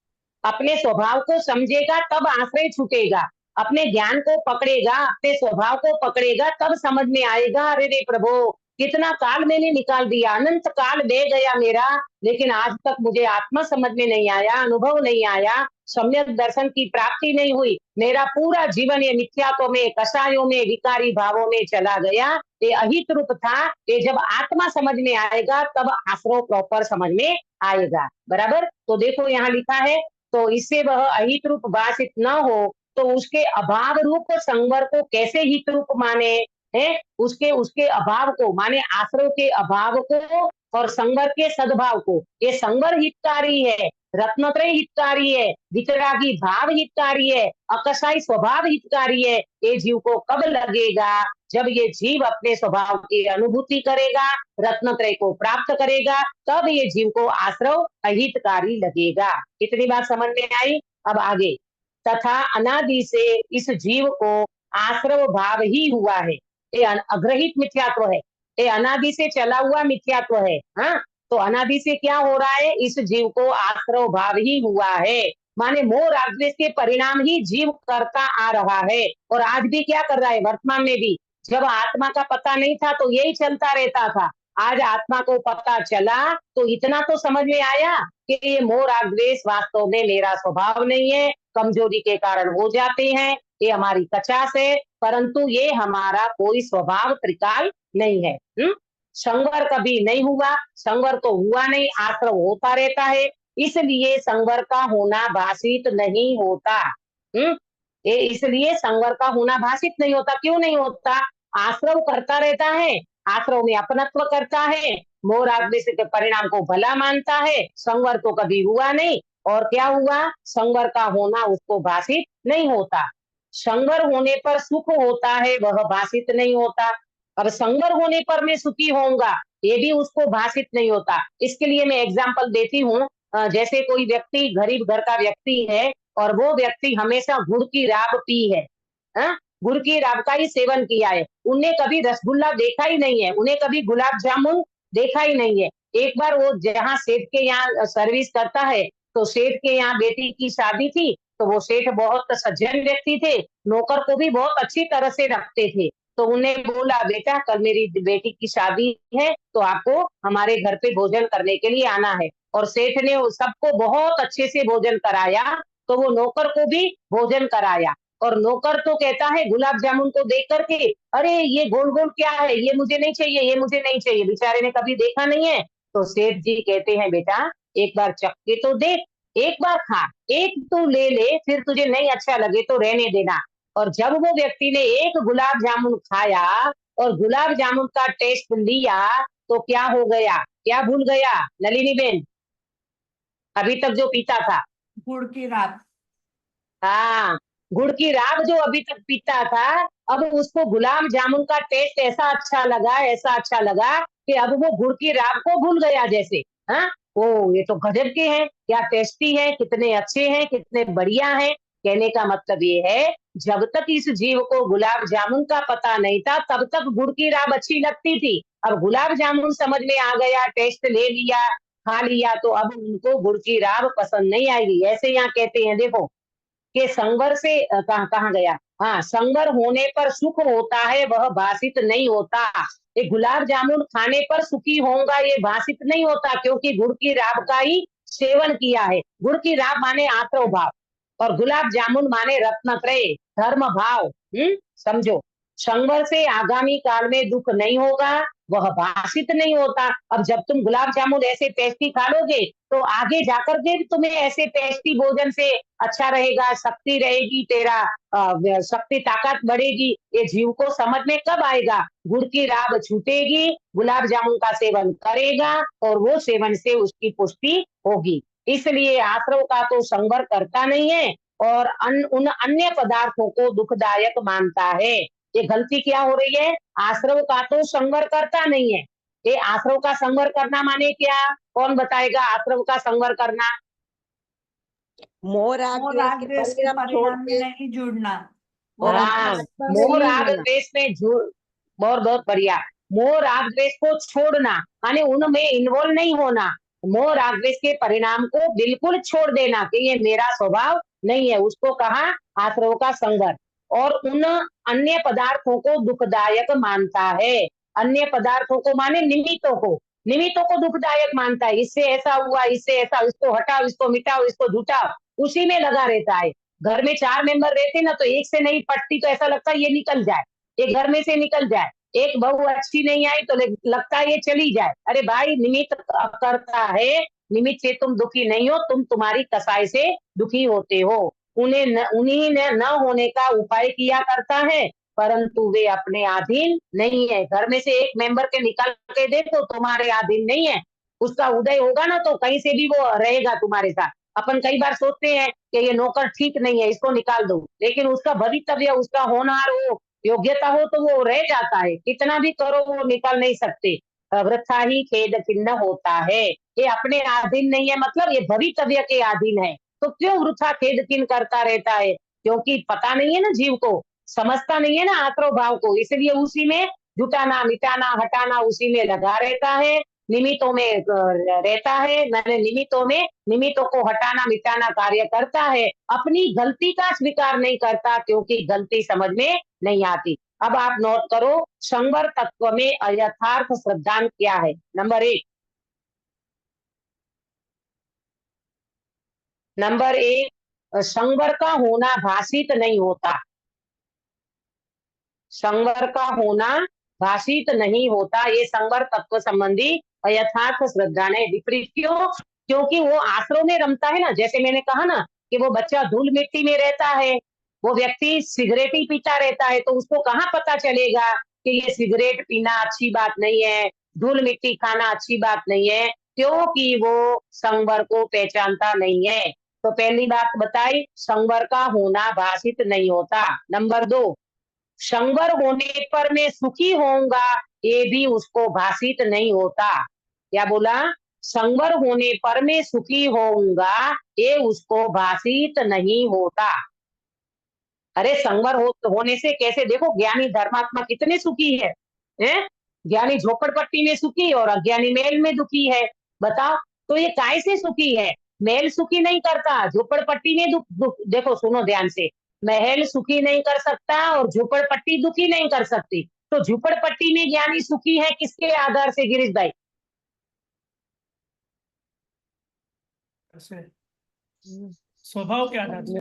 अपने स्वभाव को समझेगा तब आश्रय छूटेगा, अपने ज्ञान को पकड़ेगा, अपने स्वभाव को पकड़ेगा तब समझ में आएगा, अरे रे प्रभु कितना काल मैंने निकाल दिया, अनंत काल बह गया मेरा, लेकिन आज तक मुझे आत्मा समझ में नहीं आया, अनुभव नहीं आया, सम्यक दर्शन की प्राप्ति नहीं हुई, मेरा पूरा जीवन ये मिथ्यात्व में, कषायों में, विकारी भावों में चला गया। ये अहित रूप था, ये जब आत्मा समझ में आएगा तब आश्रय प्रॉपर समझ में आएगा। बराबर। तो देखो यहाँ लिखा है, तो इससे वह अहित रूप भाषित न हो तो उसके अभाव रूप संवर को कैसे हित रूप माने है, उसके अभाव को माने आश्रय के अभाव को और संवर के सद्भाव को। ये संवर हितकारी है, रत्नत्रय हितकारी है, वितरागी भाव हितकारी है, अकसाई स्वभाव हितकारी है। ये जीव को कब लगेगा, जब ये जीव अपने स्वभाव की अनुभूति करेगा, रत्नत्रय को प्राप्त करेगा, तब ये जीव को आश्रय अहितकारी लगेगा। इतनी बात समझ में आई? अब आगे, तथा अनादि से इस जीव को आश्रव भाव ही हुआ है। ये अग्रहित मिथ्यात्व है, ये अनादि से चला हुआ मिथ्यात्व है। हाँ, तो अनादि से क्या हो रहा है, इस जीव को आश्रव भाव ही हुआ है, माने मोह राग द्वेष के परिणाम ही जीव करता आ रहा है और आज भी क्या कर रहा है, वर्तमान में भी। जब आत्मा का पता नहीं था तो यही चलता रहता था, आज आत्मा को पता चला तो इतना तो समझ में आया कि ये मोह राग द्वेष वास्तव में मेरा स्वभाव नहीं है, कमजोरी के कारण हो जाते हैं, ये हमारी कचास है, परंतु ये हमारा कोई स्वभाव त्रिकाल नहीं है। संवर कभी नहीं हुआ, संवर तो हुआ नहीं, आश्रव होता रहता है, इसलिए संवर का होना भाषित नहीं होता। ये इसलिए संवर का होना भाषित नहीं होता। क्यों नहीं होता? आश्रव करता रहता है, आश्रव में अपनत्व करता है, मोह राग द्वेष के परिणाम को भला मानता है, संवर तो कभी हुआ नहीं, और क्या हुआ, संवर का होना उसको भाषित नहीं होता। संवर होने पर सुख होता है, वह भाषित नहीं होता। अब संवर होने पर मैं सुखी होऊंगा, ये भी उसको भाषित नहीं होता। इसके लिए मैं एग्जाम्पल देती हूँ, जैसे कोई व्यक्ति गरीब घर का व्यक्ति है और वो व्यक्ति हमेशा गुड़ की राब पी है, गुड़ की राब का ही सेवन किया है, उन्हें कभी रसगुल्ला देखा ही नहीं है, उन्हें कभी गुलाब जामुन देखा ही नहीं है। एक बार वो जहाँ सेठ के यहाँ सर्विस करता है, तो सेठ के यहाँ बेटी की शादी थी, तो वो सेठ बहुत सज्जन व्यक्ति थे, नौकर को भी बहुत अच्छी तरह से रखते थे। तो उन्हें बोला, बेटा कल मेरी बेटी की शादी है, तो आपको हमारे घर पे भोजन करने के लिए आना है। और सेठ ने सबको बहुत अच्छे से भोजन कराया, तो वो नौकर को भी भोजन कराया, और नौकर तो कहता है गुलाब जामुन को देख करके, अरे ये गोल गोल क्या है, ये मुझे नहीं चाहिए, ये मुझे नहीं चाहिए, बेचारे ने कभी देखा नहीं है। तो सेठ जी कहते हैं, बेटा एक बार चख के तो देख, एक बार खा, एक तू ले ले, फिर तुझे नहीं अच्छा लगे तो रहने देना। और जब वो व्यक्ति ने एक गुलाब जामुन खाया और गुलाब जामुन का टेस्ट लिया, तो क्या हो गया, क्या भूल गया नलिनी बेन, अभी तक जो पीता था? गुड़ की राब। हाँ, गुड़ की राब जो अभी तक पीता था, अब उसको गुलाब जामुन का टेस्ट ऐसा अच्छा लगा, ऐसा अच्छा लगा कि अब वो गुड़ की राब को भूल गया जैसे। हाँ, ओ ये तो गजब के हैं, क्या टेस्टी है, कितने अच्छे हैं, कितने बढ़िया हैं। कहने का मतलब ये है, जब तक इस जीव को गुलाब जामुन का पता नहीं था, तब तक गुड़ की राब अच्छी लगती थी। अब गुलाब जामुन समझ में आ गया, टेस्ट ले लिया, खा लिया, तो अब उनको गुड़ की राब पसंद नहीं आएगी। ऐसे यहाँ कहते हैं, देखो कि संवर से कहाँ गया, हाँ, संवर होने पर सुख होता है, वह भाषित नहीं होता। ये गुलाब जामुन खाने पर सुखी होऊंगा, ये भाषित नहीं होता, क्योंकि गुड़ की राब का ही सेवन किया है। गुड़ की राब माने आत्रो भाव, और गुलाब जामुन माने रत्नत्रय धर्म भाव। समझो, संवर से आगामी काल में दुख नहीं होगा, वह भाषित नहीं होता। अब जब तुम गुलाब जामुन ऐसे टेस्टी खा लोगे, तो आगे जाकर के तुम्हें ऐसे टेस्टी भोजन से अच्छा रहेगा, शक्ति रहेगी, तेरा शक्ति ताकत बढ़ेगी। ये जीव को समझ में कब आएगा, गुड़ की राब छूटेगी, गुलाब जामुन का सेवन करेगा, और वो सेवन से उसकी पुष्टि होगी। इसलिए आश्रव का तो संवर करता नहीं है, और उन अन्य पदार्थों को दुखदायक मानता है। ये गलती क्या हो रही है, आश्रव का तो संवर करता नहीं है। ये आश्रव का संवर करना माने क्या, कौन बताएगा? आश्रव का संवर करना, मोह राग द्वेष के परिणाम में नहीं जुड़ना। हाँ, मोह राग द्वेष में बहुत बहुत बढ़िया, मोह राग द्वेष को छोड़ना माने उनमें इन्वॉल्व नहीं होना, मोह राग द्वेष के परिणाम को बिल्कुल छोड़ देना कि ये मेरा स्वभाव नहीं है, उसको कहा आश्रव का संवर। और उन अन्य पदार्थों को दुखदायक मानता है, अन्य पदार्थों को माने निमित्तों को दुखदायक मानता है। इससे ऐसा हुआ, इससे ऐसा, इसको हटाओ, इसको मिटाओ, इसको झुटाओ, उसी में लगा रहता है। घर में 4 मेंबर रहते ना, तो एक से नहीं पटती तो ऐसा लगता है ये निकल जाए, एक घर में से निकल जाए। एक बहू अच्छी नहीं आई तो लगता है ये चली जाए। अरे भाई, निमित्त करता है, निमित्त से तुम दुखी नहीं हो, तुम तुम्हारी कसाई से दुखी होते हो। उन्हीं ने न होने का उपाय किया करता है, परंतु वे अपने अधीन नहीं है। घर में से एक मेंबर के निकल के देखो, तुम्हारे अधीन नहीं है, उसका उदय होगा ना तो कहीं से भी वो रहेगा तुम्हारे साथ। अपन कई बार सोचते हैं कि ये नौकर ठीक नहीं है, इसको निकाल दो, लेकिन उसका भवितव्य, उसका होनहार हो, योग्यता हो तो वो रह जाता है, कितना भी करो वो निकाल नहीं सकते। वृथा ही खेद खिन्न होता है। ये अपने अधीन नहीं है, मतलब ये भवितव्य के अधीन है, तो क्यों वृथा खेद किन करता रहता है? क्योंकि पता नहीं है ना जीव को, समझता नहीं है ना आक्रो भाव को, इसलिए उसी में जुटाना मिटाना हटाना उसी में लगा रहता है, निमित्तों में रहता है, मैंने निमित्तों को हटाना मिटाना कार्य करता है, अपनी गलती का स्वीकार नहीं करता क्योंकि गलती समझ में नहीं आती। अब आप नोट करो, संवर तत्व में अयथार्थ श्रद्धांत क्या है? नंबर 1, संवर का होना भाषित नहीं होता। संवर का होना भाषित नहीं होता, ये संवर तत्व संबंधी अयथार्थ श्रद्धा ने विपरीत। क्यों? क्योंकि वो आश्रम में रमता है ना, जैसे मैंने कहा ना कि वो बच्चा धूल मिट्टी में रहता है, वो व्यक्ति सिगरेट ही पीता रहता है, तो उसको कहाँ पता चलेगा कि ये सिगरेट पीना अच्छी बात नहीं है, धूल मिट्टी खाना अच्छी बात नहीं है, क्योंकि वो संवर को पहचानता नहीं है। तो पहली बात बताई, संवर का होना भाषित नहीं होता। नंबर 2, संवर होने पर मैं सुखी होऊंगा, ये भी उसको भाषित नहीं होता। क्या बोला? संवर होने पर मैं सुखी होऊंगा, ये उसको भाषित नहीं होता। अरे संवर होने से कैसे, देखो ज्ञानी धर्मात्मा कितने सुखी है, हैं? ज्ञानी झोपड़पट्टी में सुखी और अज्ञानी महल में दुखी है। बताओ, तो ये काय से सुखी है? महल सुखी नहीं करता, झोपड़पट्टी में देखो सुनो ध्यान से, महल सुखी नहीं कर सकता और झोपड़पट्टी दुखी नहीं कर सकती। तो झोपड़पट्टी में ज्ञानी सुखी है किसके आधार से गिरीश भाई? स्वभाव के आधार से।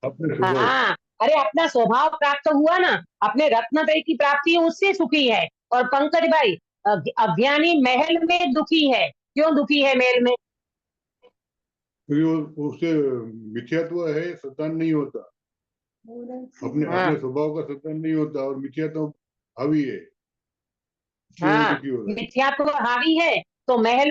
अपने स्वभाव। हाँ, अरे अपना स्वभाव प्राप्त हुआ ना, अपने रत्नत्रय की प्राप्ति है, उससे सुखी है। और पंकज भाई, अज्ञानी महल में दुखी है। क्यों दुखी है महल में? उससे मिथ्यात्व है, सत्तान नहीं होता, अपने स्वभाव का सत्तान नहीं होता और मिथ्यात्व हावी है। हाँ, मिथ्यात्व हावी है, तो महल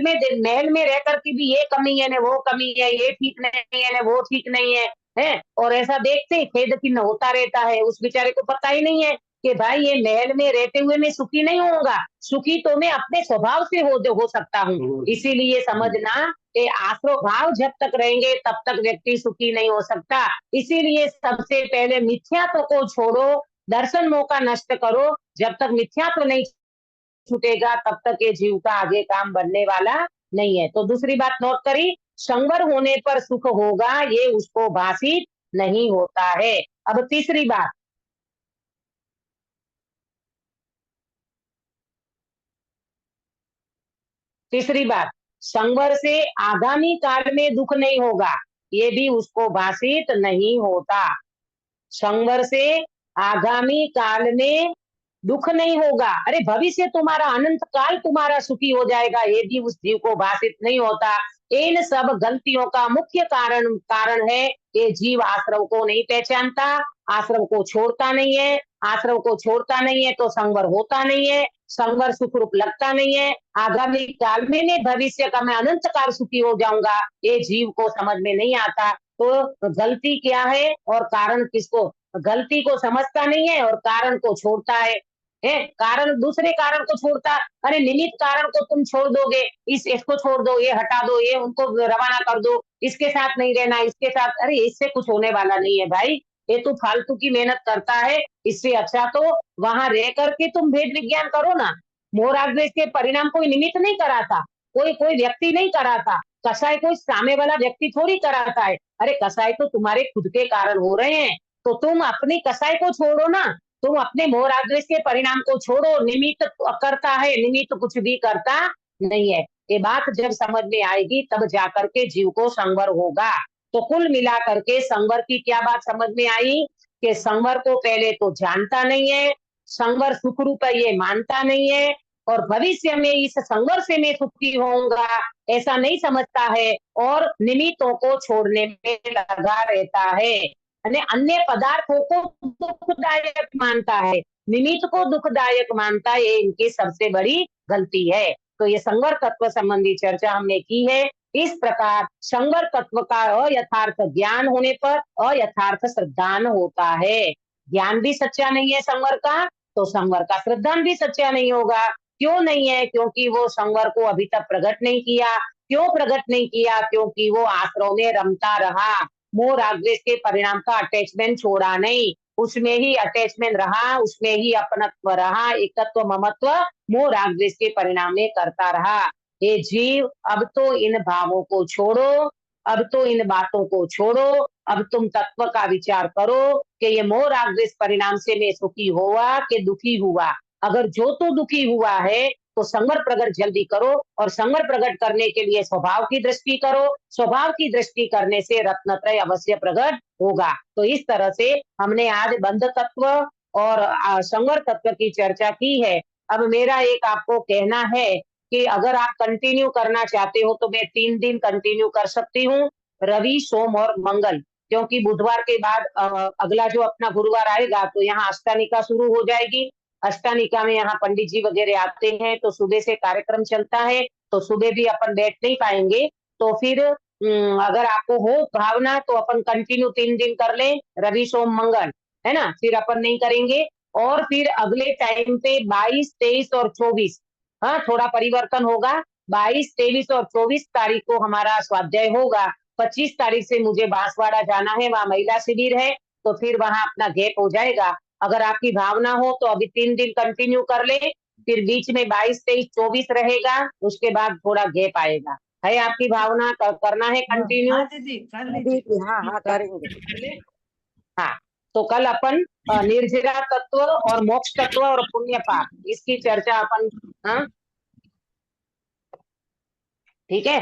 में रह करके भी ये कमी है ना वो कमी है, ये ठीक नहीं है ना वो ठीक नहीं है, और ऐसा देखते खेद किन्न होता रहता है। उस बेचारे को पता ही नहीं है कि भाई ये महल में रहते हुए मैं सुखी नहीं होऊंगा, सुखी तो मैं अपने स्वभाव से हो सकता हूँ। इसीलिए समझना कि आश्रय भाव जब तक रहेंगे तब तक व्यक्ति सुखी नहीं हो सकता। इसीलिए सबसे पहले मिथ्यात्व को छोड़ो, दर्शन मोह का नष्ट करो। जब तक मिथ्यात्व नहीं छूटेगा तब तक ये जीव का आगे काम बनने वाला नहीं है। तो दूसरी बात नोट करी, संवर होने पर सुख होगा, ये उसको भाषित नहीं होता है। अब तीसरी बात, संवर से आगामी काल में दुख नहीं होगा, ये भी उसको भाषित नहीं होता। संवर से आगामी काल में दुख नहीं होगा, अरे भविष्य तुम्हारा अनंत काल तुम्हारा सुखी हो जाएगा, ये भी उस जीव को भाषित नहीं होता। इन सब गलतियों का मुख्य कारण है कि जीव आश्रम को नहीं पहचानता, आश्रम को छोड़ता नहीं है, आश्रम को छोड़ता नहीं है तो संवर होता नहीं है, संवर सुख रूप लगता नहीं है। आगामी काल में भविष्य का मैं अनंत काल सुखी हो जाऊंगा, ये जीव को समझ में नहीं आता। तो गलती क्या है और कारण किसको, गलती को समझता नहीं है और कारण को छोड़ता है। कारण दूसरे कारण को छोड़ता, अरे निमित्त कारण को तुम छोड़ दोगे, इसको छोड़ दो, ये हटा दो, ये उनको रवाना कर दो, इसके साथ नहीं रहना, इसके साथ, अरे इससे कुछ होने वाला नहीं है भाई, ये तो फालतू की मेहनत करता है। इससे अच्छा तो वहां रह करके तुम भेद विज्ञान करो ना। मोराग्रेस के परिणाम कोई निमित्त नहीं कराता, कोई व्यक्ति नहीं कराता, कसाई कोई सामने वाला व्यक्ति थोड़ी कराता है। अरे कसाई तो तुम्हारे खुद के कारण हो रहे हैं, तो तुम अपनी कसाई को छोड़ो ना, तुम अपने मोह आदेश के परिणाम को छोड़ो। निमित्त करता है, निमित्त कुछ भी करता नहीं है। ये बात जब समझ में आएगी तब जाकर के जीव को संवर होगा। तो कुल मिला करके संवर की क्या बात समझ में आई कि संवर को पहले तो जानता नहीं है, संवर सुख रूप है ये मानता नहीं है, और भविष्य में इस संवर से मैं सुखी होऊंगा ऐसा नहीं समझता है, और निमित्तों को छोड़ने में लगा रहता है, अन्य पदार्थों को दुखदायक मानता है, निमित्त को दुखदायक मानता है। ये इनकी सबसे बड़ी गलती है। तो ये संवर तत्व संबंधी चर्चा हमने की है। इस प्रकार संवर तत्व का अयथार्थ ज्ञान होने पर अयथार्थ श्रद्धान होता है। ज्ञान भी सच्चा नहीं है संवर का, तो संवर का श्रद्धान भी सच्चा नहीं होगा। क्यों नहीं है? क्योंकि वो संवर को अभी तक प्रकट नहीं किया, क्यों प्रकट नहीं किया? क्योंकि वो आश्रव में रमता रहा, मोह राग द्वेष के परिणाम का अटैचमेंट छोड़ा नहीं, उसमें ही अटैचमेंट रहा, उसमें ही अपनत्व रहा, एकत्व ममत्व मोह राग द्वेष के परिणाम में करता रहा। हे जीव, अब तो इन भावों को छोड़ो, अब तो इन बातों को छोड़ो, अब तुम तत्व का विचार करो कि ये मोह राग द्वेष परिणाम से मैं सुखी हुआ कि दुखी हुआ। अगर जो तो दुखी हुआ है तो संवर प्रकट जल्दी करो, और संवर प्रकट करने के लिए स्वभाव की दृष्टि करो, स्वभाव की दृष्टि करने से रत्नत्रय अवश्य प्रकट होगा। तो इस तरह से हमने आज बंध तत्व और संवर तत्व की चर्चा की है। अब मेरा एक आपको कहना है कि अगर आप कंटिन्यू करना चाहते हो तो मैं 3 दिन कंटिन्यू कर सकती हूँ, रवि, सोम और मंगल, क्योंकि बुधवार के बाद अगला जो अपना गुरुवार आएगा तो यहाँ अष्टानिका शुरू हो जाएगी। अष्टानिका में यहाँ पंडित जी वगैरह आते हैं तो सुबह से कार्यक्रम चलता है, तो सुबह भी अपन बैठ नहीं पाएंगे। तो फिर अगर आपको हो भावना तो अपन कंटिन्यू 3 दिन कर लें, रवि, सोम, मंगल, है ना। फिर अपन नहीं करेंगे, और फिर अगले टाइम पे 22, 23 और 24, हाँ थोड़ा परिवर्तन होगा। 22, 23 और 24 तारीख को हमारा स्वाध्याय होगा। 25 तारीख से मुझे बांसवाड़ा जाना है, वहाँ महिला शिविर है, तो फिर वहाँ अपना गैप हो जाएगा। अगर आपकी भावना हो तो अभी 3 दिन कंटिन्यू कर ले, फिर बीच में 22, 23, 24 रहेगा, उसके बाद थोड़ा गैप आएगा। है आपकी भावना करना है कंटिन्यू? हाँ दीदी कर लीजिए। हाँ हाँ करेंगे। हाँ, तो कल अपन निर्जरा तत्व और मोक्ष तत्व और पुण्य पाप, इसकी चर्चा अपन, हाँ ठीक है।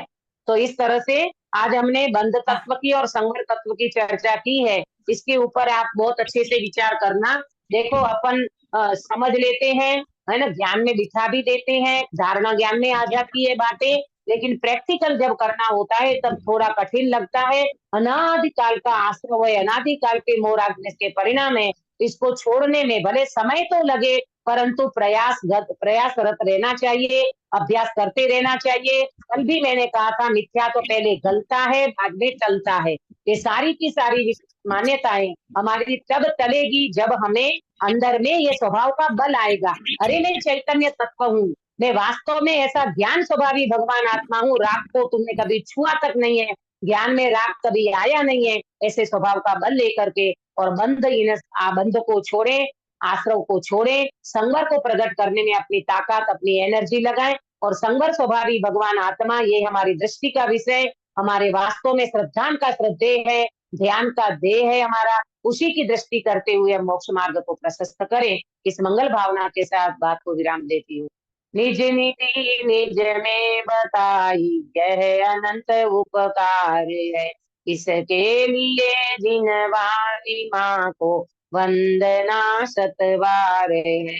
तो इस तरह से आज हमने बंध तत्व की और संवर तत्व की चर्चा की है। इसके ऊपर आप बहुत अच्छे से विचार करना। देखो अपन समझ लेते हैं, है ना, ज्ञान में बिठा भी देते हैं, धारणा ज्ञान में आ जाती है बातें, लेकिन प्रैक्टिकल जब करना होता है तब थोड़ा कठिन लगता है। अनादिकाल का आश्रव है, अनादिकाल के मोह राग द्वेष के परिणाम है, इसको छोड़ने में भले समय तो लगे, परंतु प्रयासरत रहना चाहिए, अभ्यास करते रहना चाहिए। कल भी मैंने कहा था, मिथ्या तो पहले गलता है, बाद में चलता है। ये सारी की सारी मान्यताएं हमारी तब चलेगी जब हमें अंदर में ये स्वभाव का बल आएगा। अरे मैं चैतन्य तत्व हूँ, मैं वास्तव में ऐसा ज्ञान स्वभावी भगवान आत्मा हूँ, राग को तुमने कभी छुआ तक नहीं है, ज्ञान में राग कभी आया नहीं है, ऐसे स्वभाव का बल लेकर के, और बंध को छोड़े, आश्रव को छोड़े, संवर को प्रकट करने में अपनी ताकत, अपनी एनर्जी लगाएं, और संवर स्वभावी भगवान आत्मा, ये हमारी दृष्टि का विषय, हमारे वास्तव में श्रद्धान का श्रद्धेय है, ध्यान का देह है हमारा, उसी की दृष्टि करते हुए हम मोक्ष मार्ग को प्रशस्त करें। इस मंगल भावना के साथ बात को विराम देती हूँ। निज नीति निज में बताई, यह अनंत उपकार है, इसके लिए जिनवारी माँ को वंदना सतवार है,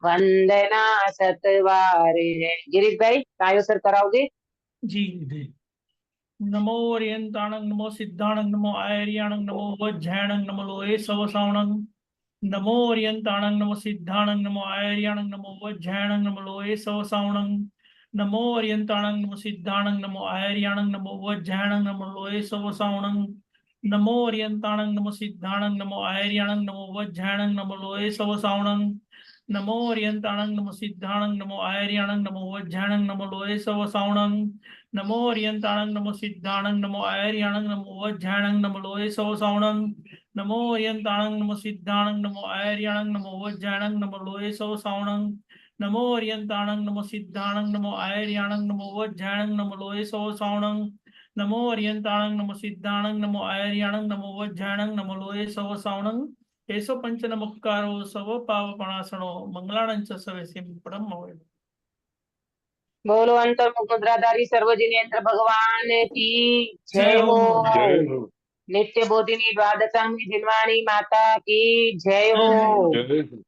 वंदना सतवार है। गिरीश भाई कायो सर कराओगे? जी जी। नमो ओरियंताणं, नमो सिद्धाणं, नमो आयर्याणं, नमो वज्झायणं, नमो लोये सवसावणं। नमो ओरियंताणं, नमो सिद्धाणं, नमो आयर्याणं, नमो वज्झायणं, नमो लोये सवसावणं। नमो ओरियंताणं, नमो सिद्धाणं, नमो आयर्याणं, नमो वज्झायणं, नमो लोये सवसावणं। नमो ओरियंताणं, नमो सिद्धाणं, नमो आयर्याणं, नमो वज्झायणं, नमो लोये सवसावणं। नमो ओरियंताणं, नमो सिद्धाणं, नमो आयर्याणं, नमो वज्झायणं, नमो लोये सवसावणं। नमो ओरियंताणं, नमो सिद्धाणं, नमो आयर्याणं, नमो वज्झायणं, नमो लोये सवसावणं। नमो ओरियंताणं, नमो सिद्धाणं, नमो आयर्याणं, नमो वज्झायणं, नमो लोये सवसावणं। नमो ओरियंताणं, नमो सिद्धाणं, नमो आयर्याणं, नमो वज्झायणं, नमो लोये सवसावणं। नमो ओरियंताणं, नमो सिद्धाणं, नमो आयर्याणं, नमो वज्झायणं, नमो लोये सवसावणं। एसो पंच नमस्कारो सव पावपणासनो मंगलानं च सवेसिं परम भवे। बोलो अंतर्मुख मुद्राधारी सर्वजिनेन्द्र भगवान की जय जय हो। हो। जय हो। नित्य बोधिनी द्वादशांगी जिनवाणी माता की जय हो। जय हो।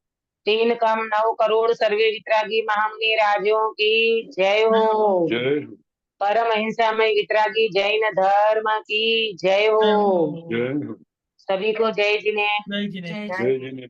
3 कम 9 करोड़ सर्वे वितरागी महामुनि राजों की जय हो। जय हो। परम अहिंसामय वितरागी जैन धर्म की जय हो। जय हो। सभी को जय जिने। जय जिने। जय जय जिने।